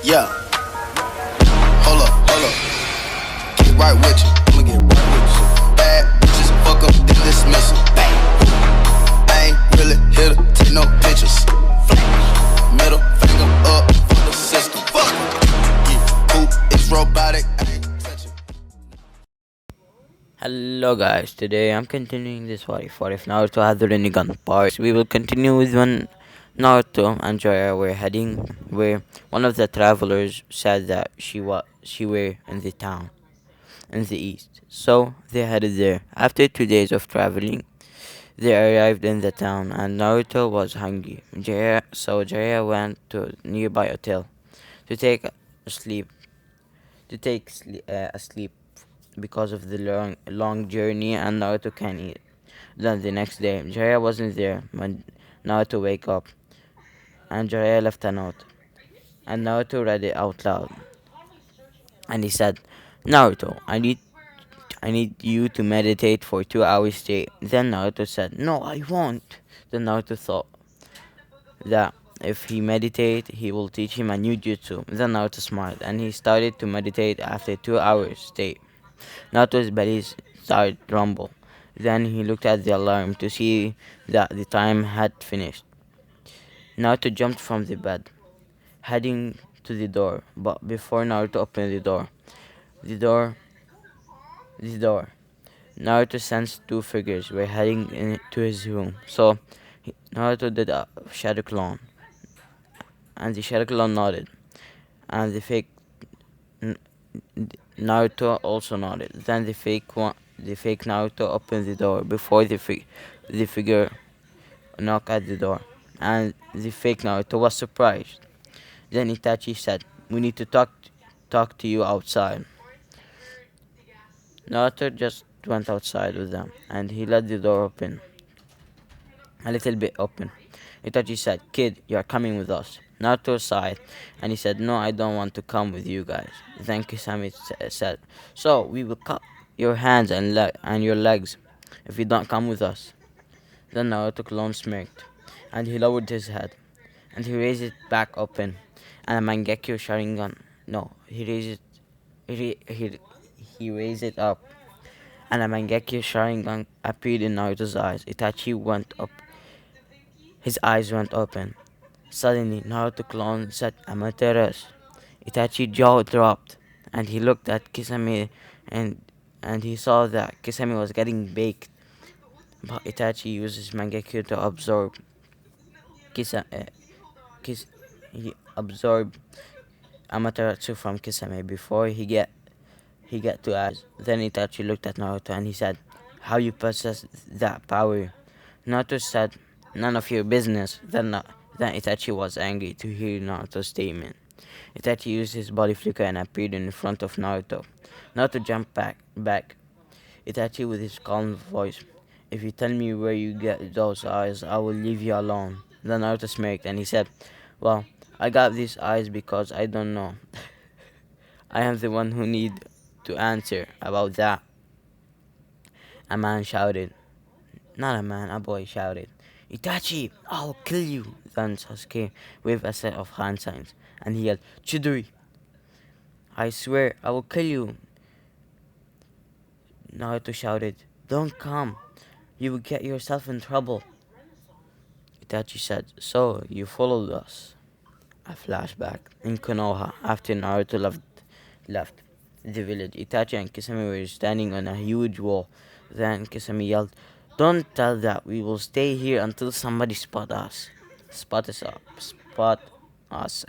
Yeah, hold up. Get right with you. I'ma get right with you. Bad bitches, fuck them, then dismiss them. Bang. I ain't really here to take no pictures. Middle finger up for the system. Fuck. Yeah, poop is robotic. I ain't touching. Hello guys, today I'm continuing this what if Naruto had the rinnegan part. We will continue with when Naruto and Jiraiya were heading where one of the travelers said that she were in the town in the east. So they headed there. After 2 days of traveling, they arrived in the town and Naruto was hungry. Jiraiya went to a nearby hotel to take a sleep a sleep because of the long journey and Naruto can eat. Then the next day, Jiraiya wasn't there when Naruto wake up, and Jiraiya left a note, and Naruto read it out loud, and he said, "Naruto, I need you to meditate for 2 hours straight." Then Naruto said, "No, I won't." Then Naruto thought that if he meditate, he will teach him a new jutsu. Then Naruto smiled, and he started to meditate after 2 hours straight. Naruto's belly started to rumble. Then he looked at the alarm to see that the time had finished. Naruto jumped from the bed, heading to the door. But before Naruto opened the door, the door, Naruto sensed two figures were heading into his room. So Naruto did a shadow clone, and the shadow clone nodded, and N- Naruto also nodded. Then the fake Naruto opened the door before the figure knocked at the door, and the fake Naruto was surprised. Then Itachi said, "We need to talk to you outside." Naruto just went outside with them, and he let the door open a little bit open. Itachi said, "Kid, you are coming with us." Naruto sighed, and he said, "No, I don't want to come with you guys." Then Kisame said, "So we will cut your hands and your legs if you don't come with us." Then Naruto clone smirked, and he lowered his head, and he raised it back open, and a Mangekyo Sharingan. No, he raised it. He raised it up, and a Mangekyo Sharingan appeared in Naruto's eyes. Itachi went up. His eyes went open. Suddenly, Naruto clone said, "Amaterasu." Itachi's jaw dropped, and he looked at Kisame, and and he saw that Kisame was getting baked. But Itachi used his Mangekyo to absorb Kisa, Kis, he absorbed Amaterasu from Kisame before he get to eyes. Then Itachi looked at Naruto and he said, "How you possess that power?" Naruto said, "None of your business." Then Itachi was angry to hear Naruto's statement. Itachi used his body flicker and appeared in front of Naruto. Naruto jumped back. Itachi with his calm voice, "If you tell me where you get those eyes, I will leave you alone." Then Naruto smirked and he said, "Well, I got these eyes because I don't know. I am the one who need to answer about that." A man shouted. Not a man, a boy shouted, "Itachi, I'll kill you!" Then Sasuke waved a set of hand signs, and he yelled, "Chidori! I swear I will kill you!" Naruto shouted, "Don't come! You will get yourself in trouble." Itachi said, "So, you followed us." A flashback. In Konoha, after Naruto left the village, Itachi and Kisame were standing on a huge wall. Then Kisame yelled, "Don't tell that. We will stay here until somebody spot us,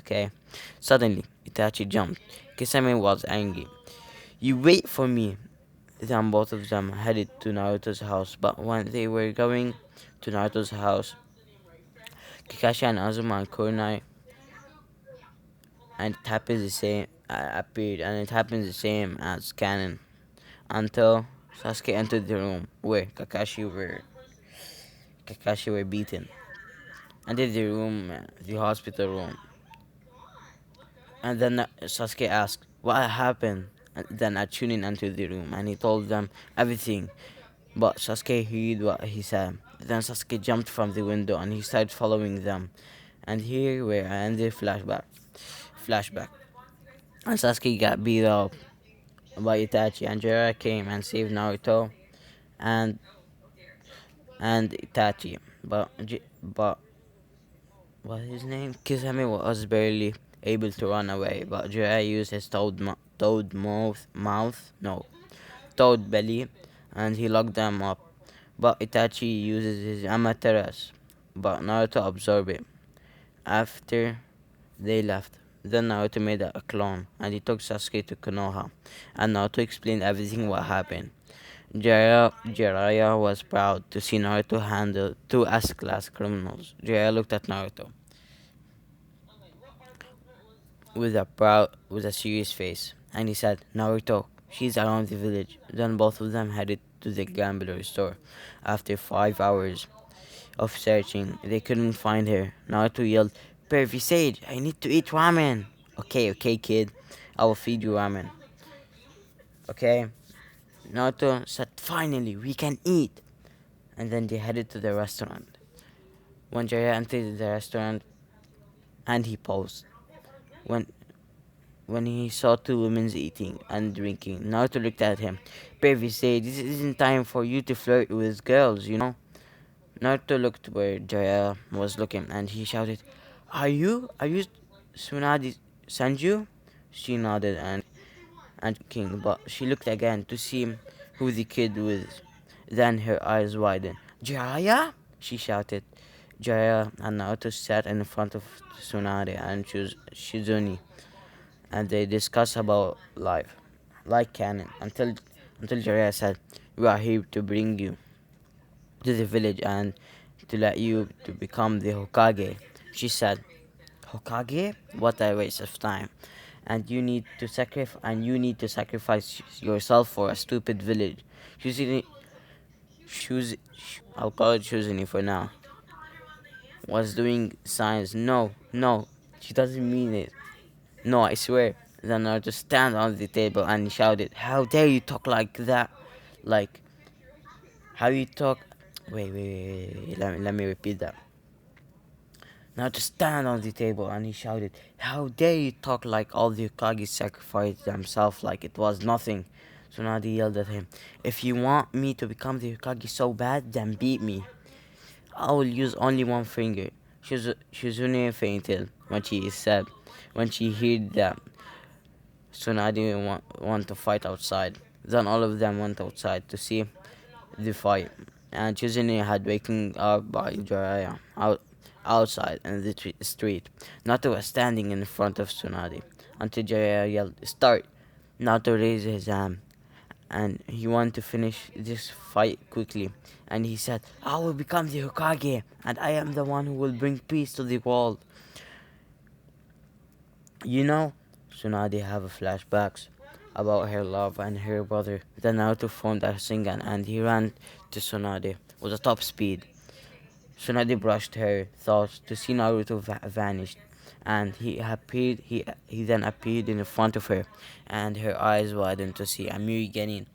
okay?" Suddenly, Itachi jumped. Kisame was angry. "You wait for me." Then both of them headed to Naruto's house. But when they were going to Naruto's house, Kakashi and Azuma and Kunai and it happens the same appeared, and it happens the same as canon until Sasuke entered the room where Kakashi were beaten. Entered the room, the hospital room, and then Sasuke asked what happened. And then a Chunin entered the room, and he told them everything. But Sasuke heard what he said. Then Sasuke jumped from the window, and he started following them. And here where I end the flashback. flashback. And Sasuke got beat up by Itachi, and Jiraiya came and saved Naruto and Itachi. But what his name? Kisame was barely able to run away, but Jiraiya used his toad belly, and he locked them up. But Itachi uses his Amaterasu, but Naruto absorbed it. After they left, then Naruto made a clone, and he took Sasuke to Konoha, and Naruto explained everything what happened. Jiraiya was proud to see Naruto handle two S-class criminals. Jiraiya looked at Naruto with a serious face, and he said, "Naruto, she's around the village." Then both of them headed to the gambler store. After 5 hours of searching, they couldn't find her. Naruto yelled, "Pervy Sage, I need to eat ramen." Okay, kid, I will feed you ramen. Okay? Naruto said, "Finally, we can eat." And then they headed to the restaurant. When Jiraiya entered the restaurant, and he paused. When when he saw two women eating and drinking, Naruto looked at him. Pervy said, "This isn't time for you to flirt with girls, you know." Naruto looked where Jiraiya was looking, and he shouted, Are you Tsunade Sanju?" She nodded and king, but she looked again to see who the kid was. Then her eyes widened. "Jiraiya?" she shouted. Jiraiya and Naruto sat in front of Tsunade and Shizune, and they discussed about life, like canon, until Jiraiya said, "We are here to bring you to the village and to let you to become the Hokage." She said, "Hokage? What a waste of time. You need to sacrifice yourself for a stupid village." Shuzini, Shuz, I'll call it Shuzini for now, was doing signs. No, no, she doesn't mean it. No, I swear. Then Naruto stand on the table and he shouted, "How dare you talk like that? Like, how you talk?" Wait. Let me repeat that. Naruto stand on the table and he shouted, "How dare you talk like all the Hokage sacrificed themselves like it was nothing?" Tsunade yelled at him, "If you want me to become the Hokage so bad, then beat me. I will use only one finger." Shizune fainted when she heard that Tsunade want to fight outside. Then all of them went outside to see the fight, and Chizune had waking up by Jiraiya outside in the street. Naruto was standing in front of Tsunade until Jiraiya yelled, "Start!" Naruto raised his hand, and he wanted to finish this fight quickly. And he said, "I will become the Hokage, and I am the one who will bring peace to the world." You know, Tsunade have flashbacks about her love and her brother. Then Naruto formed a rinnegan and he ran to Tsunade with a top speed. Tsunade brushed her thoughts to see Naruto vanished, and he then appeared in front of her, and her eyes widened to see Amiri Genin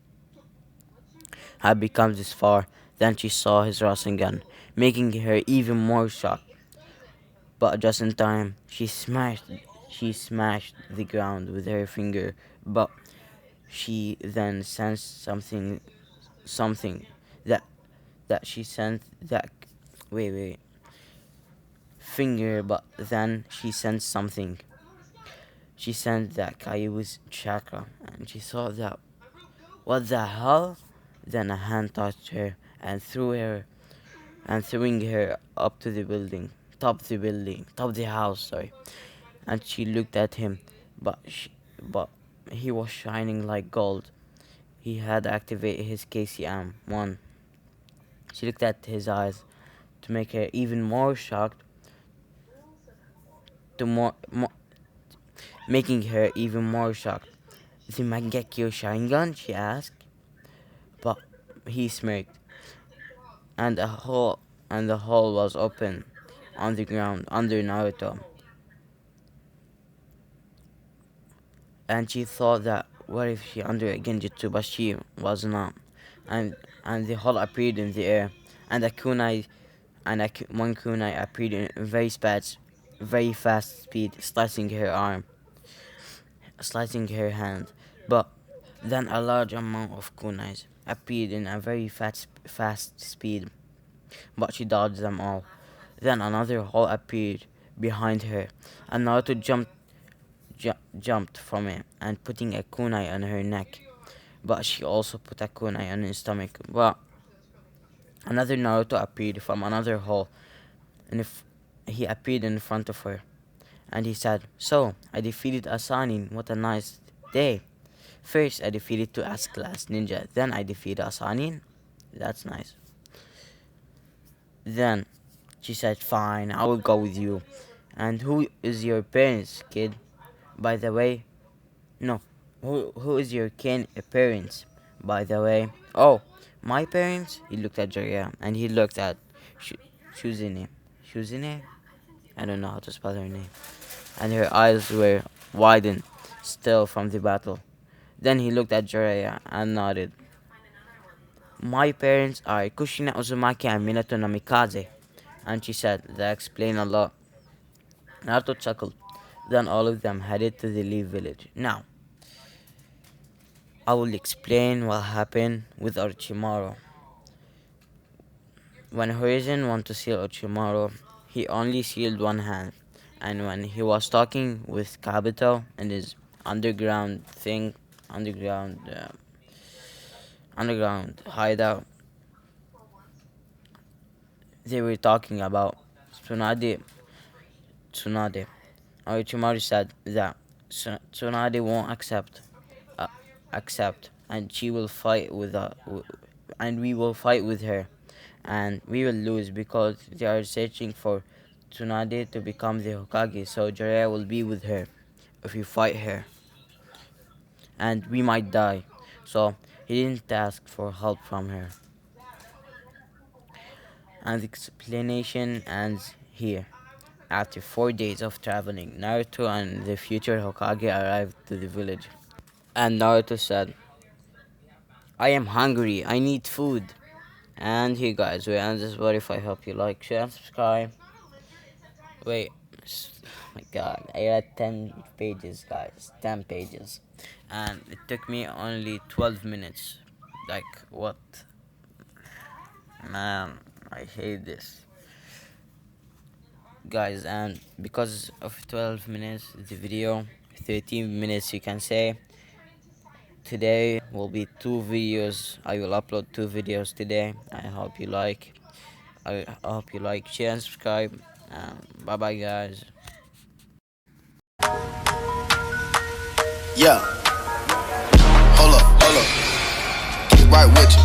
had become this far. Then she saw his Rasengan, making her even more shocked. But just in time, she smashed the ground with her finger. But she then sensed something that she sensed that wait finger. But then she sensed something. She sensed that Kaiu's chakra, and she thought that what the hell? Then a hand touched her and throwing her up to the top the house, sorry. And she looked at him, but he was shining like gold. He had activated his KCM-1. She looked at his eyes to make her even more shocked, to making her even more shocked. "The Mangekyo Sharingan?" she asked. But he smirked, and the hole was open on the ground under Naruto. And she thought that what if she under a genjutsu, but she was not. And the hole appeared in the air, and one kunai appeared in very fast speed, slicing her arm. slicing her hand. But then a large amount of kunais appeared in a very fast speed, but she dodged them all. Then another hole appeared behind her, and Naruto jumped from it and putting a kunai on her neck. But she also put a kunai on his stomach. But another Naruto appeared from another hole, and he appeared in front of her, and he said, "So, I defeated Asanin. What a nice day. First, I defeated two S-class ninja. Then I defeated Asanin. That's nice." Then she said, "Fine, I will go with you. And who is your parents, kid? By the way, no. Who is your parents, by the way?" "Oh, my parents?" He looked at Jiraiya and he looked at Shuzune. Shuzune? I don't know how to spell her name. And her eyes were widened still from the battle. Then he looked at Jiraiya and nodded. "My parents are Kushina Uzumaki and Minato Namikaze." And she said, "That explains a lot." Naruto chuckled. Then all of them headed to the Leaf Village. Now, I will explain what happened with Orochimaru. When Horizon wanted to seal Orochimaru, he only sealed one hand. And when he was talking with Kabuto in his underground thing, underground hideout, they were talking about Tsunade. Orochimaru said that Tsunade won't accept, and she will fight and we will fight with her, and we will lose because they are searching for Tsunade to become the Hokage. So Jiraiya will be with her if we fight her, and we might die. So he didn't ask for help from her. And the explanation ends here. After 4 days of traveling, Naruto and the future Hokage arrived to the village. And Naruto said, "I am hungry. I need food." And here, guys, we end this video. If I hope you like, share, and subscribe. Wait, oh my god, I read 10 pages, guys. 10 pages. And it took me only 12 minutes. Like, what? Man, I hate this. Guys, and because of 12 minutes, the video, 13 minutes, you can say. Today will be 2 videos. I will upload 2 videos today. I hope you like. Share, and subscribe. Bye bye, guys. Yeah. Hold up. Get right with you.